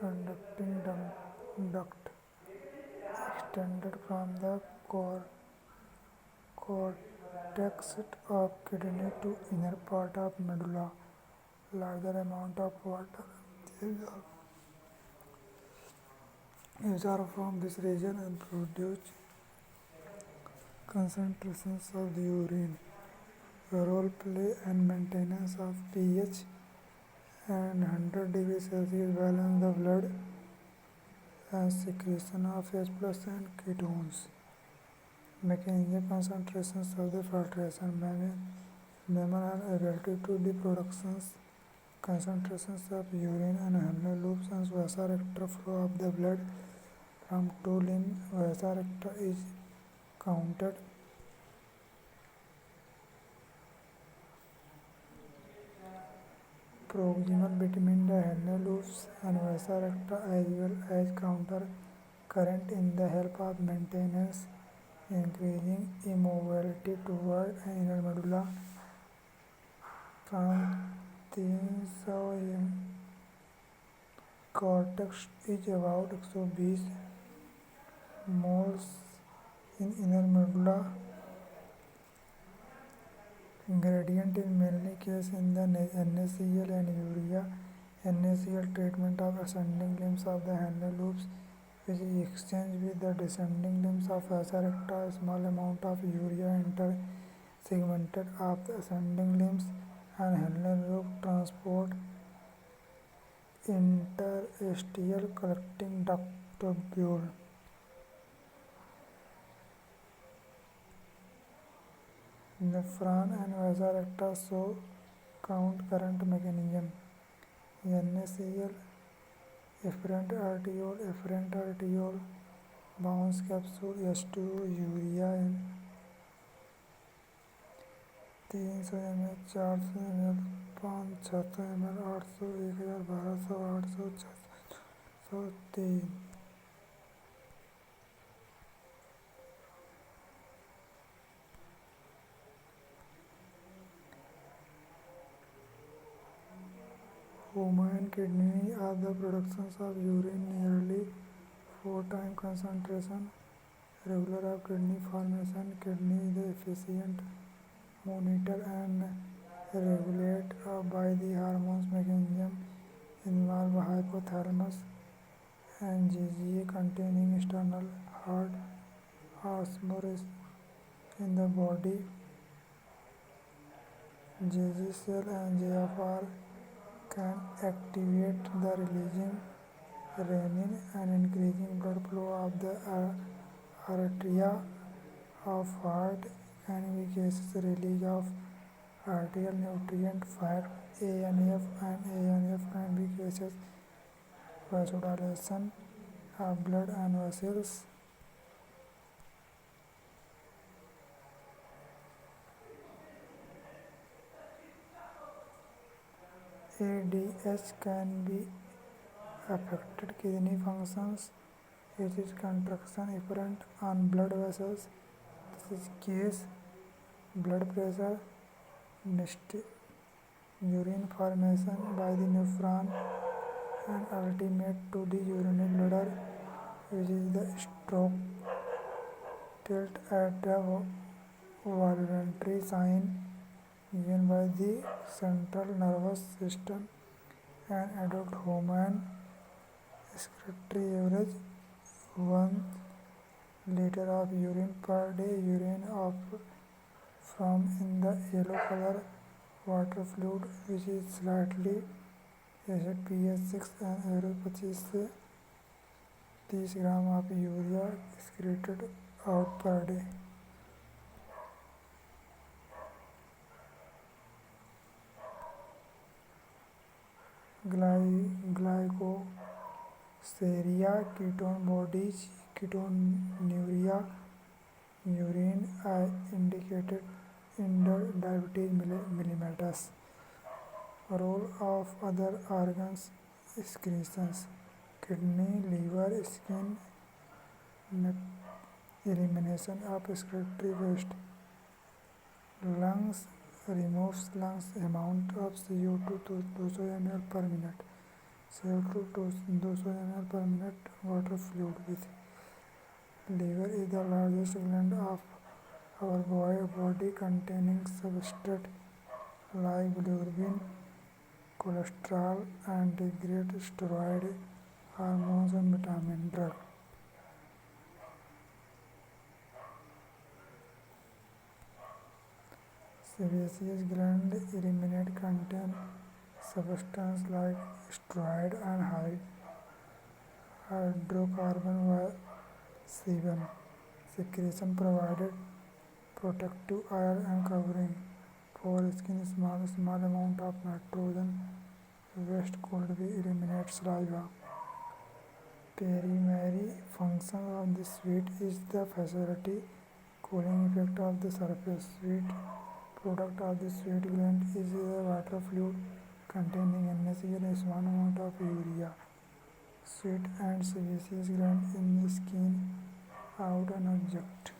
conducting duct extended from the cortex of kidney to inner part of medulla. Larger amount of water is absorbed from this region and produce concentrations of the urine. Role play and maintenance of pH and 100 degrees Celsius balance the blood and secretion of H plus and ketones. Mechanism concentrations of the filtration mammals are relative to the productions concentrations of urine and Henle loops and vasorectal flow of the blood from two limb vasorecta is counted. Proximal between the Henle loops and vasorecta as well as counter current in the help of maintenance, increasing immobility toward inner medulla from 300 m. Cortex is about 120 moles in inner medulla. Gradient is mainly case in the NaCl and urea. NaCl treatment of ascending limbs of the Henle loops, which is exchanged with the descending limbs of vasorecta. A small amount of urea enter segmented of the ascending limbs and Henle loop transport interstitial collecting duct tubule. Nephron and vasorecta show count current mechanism. NaCl efferent arteriole bounce capsule H2O urea in 300 ml 400 ml 500 ml 800 1200 800 603. Human kidney are the productions of urine nearly 4 times concentration regular of kidney formation. Kidney is the efficient monitor and regulate by the hormones mechanism involve hypothalamus and GGA containing external heart osmosis in the body. GG cell and GFR can activate the releasing renin and increasing blood flow of the arteria of heart. Can be cases release of arterial nutrient fat ANF and ANF can be cases vasodilation of blood and vessels. ADH can be affected kidney functions. It is contraction efferent on blood vessels. This is case blood pressure, urine formation by the nephron and ultimate to the urinary bladder, which is the stroke tilt at the voluntary sign given by the central nervous system. An adult human excretory average 1 liter of urine per day. Urine of from in the yellow color water fluid which is slightly acid pH 6 and average 25 से 30 ग्राम of urea excreted out per day. Glycosuria, ketone bodies, ketonuria, urine are indicated in the diabetes mellitus. Role of other organs excretions: kidney, liver, skin, elimination of excretory waste. Lungs removes lungs amount of CO2 to 200 ml per minute. several to 200 ml per minute water fluid with. Liver is the largest gland of our body containing substrate like bilirubin, cholesterol, and degrade steroid hormones and vitamin drug. Sebaceous gland eliminate contain substance like steroid and hydrocarbon while sebum secretion provided protective air and covering for skin. Small amount of nitrogen waste could be eliminated saliva. Primary function of the sweet is the facility cooling effect of the surface. Sweet product of the sweet gland is a water fluid containing NaCl and a small amount of urea. Sweat and sebaceous gland in the skin out an object.